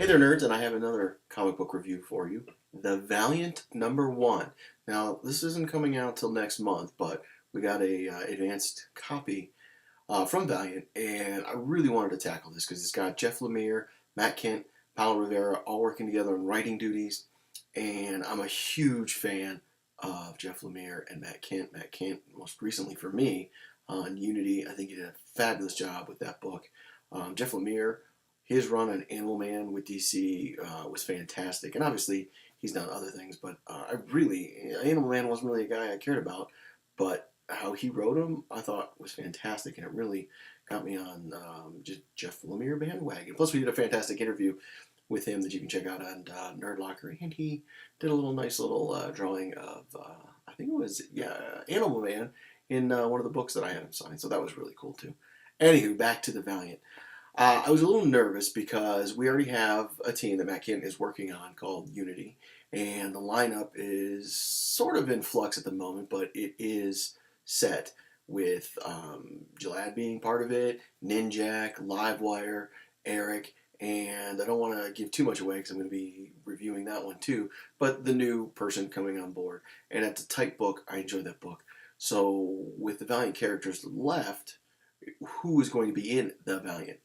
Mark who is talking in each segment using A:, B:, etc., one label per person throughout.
A: Hey there, nerds, and I have another comic book review for you. The Valiant #1. Now, this isn't coming out till next month, but we got a advanced copy from Valiant, and I really wanted to tackle this because it's got Jeff Lemire, Matt Kindt, Paolo Rivera all working together on writing duties, and I'm a huge fan of Jeff Lemire and Matt Kindt. Matt Kindt, most recently for me, on Unity. I think he did a fabulous job with that book. Jeff Lemire, his run on Animal Man with DC was fantastic, and obviously he's done other things. But Animal Man wasn't really a guy I cared about, but how he wrote him, I thought was fantastic, and it really got me on just Jeff Lemire bandwagon. Plus, we did a fantastic interview with him that you can check out on Nerd Locker, and he did a nice little drawing of I think it was Animal Man in one of the books that I had him sign. So that was really cool too. Anywho, back to the Valiant. I was a little nervous because we already have a team that Matt Kindt is working on called Unity, and the lineup is sort of in flux at the moment, but it is set with Gilad being part of it, Ninjak, Livewire, Eric, and I don't want to give too much away because I'm going to be reviewing that one too, but the new person coming on board. And it's a tight book. I enjoyed that book. So with the Valiant characters left, who is going to be in the Valiant?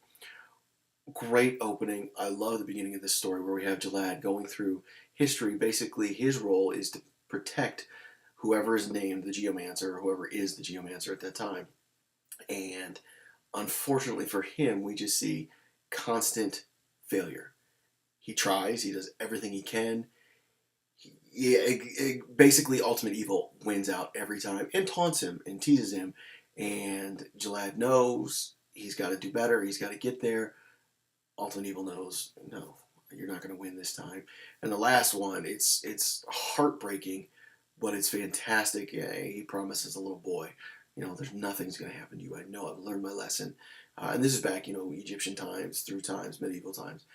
A: Great opening. I love the beginning of this story where we have Gilad going through history. Basically, his role is to protect whoever is named the Geomancer, or whoever is the Geomancer at that time. And unfortunately for him, we just see constant failure. He tries, he does everything he can. Basically, ultimate evil wins out every time and taunts him and teases him. And Gilad knows he's got to do better, he's got to get there. Ultimate Evil knows, no, you're not going to win this time. And the last one, it's heartbreaking, but it's fantastic. Yeah, he promises a little boy, there's nothing's going to happen to you. I know, I've learned my lesson. And this is back, Egyptian times, through times, medieval times.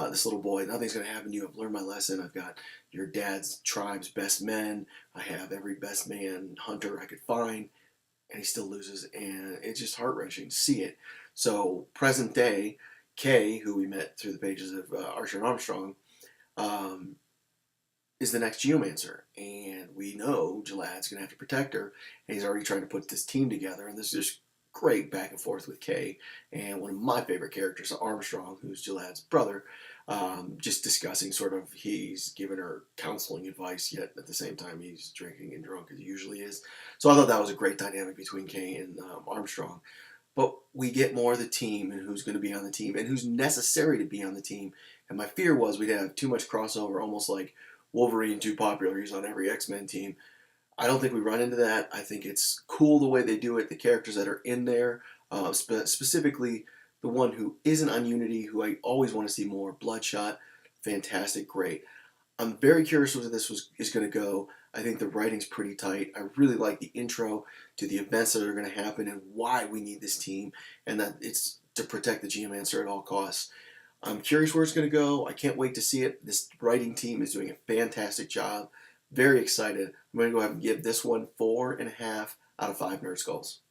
A: This little boy, nothing's going to happen to you. I've learned my lesson. I've got your dad's tribe's best men. I have every best man hunter I could find. And he still loses. And it's just heart-wrenching to see it. So, present day, Kay, who we met through the pages of Archer and Armstrong, is the next Geomancer. And we know Gilad's going to have to protect her. And he's already trying to put this team together. And this is just great back and forth with Kay. And one of my favorite characters, Armstrong, who's Gilad's brother, just discussing sort of, he's giving her counseling advice, yet at the same time he's drinking and drunk as he usually is. So I thought that was a great dynamic between Kay and Armstrong. But we get more of the team and who's going to be on the team and who's necessary to be on the team. And my fear was we'd have too much crossover, almost like Wolverine too popular. He's on every X-Men team. I don't think we run into that. I think it's cool the way they do it. The characters that are in there, specifically the one who isn't on Unity, who I always want to see more, Bloodshot, fantastic, great. I'm very curious where this is going to go. I think the writing's pretty tight. I really like the intro to the events that are going to happen and why we need this team, and that it's to protect the Geomancer at all costs. I'm curious where it's going to go. I can't wait to see it. This writing team is doing a fantastic job. Very excited. I'm going to go ahead and give this one 4.5 out of 5 Nerd Skulls.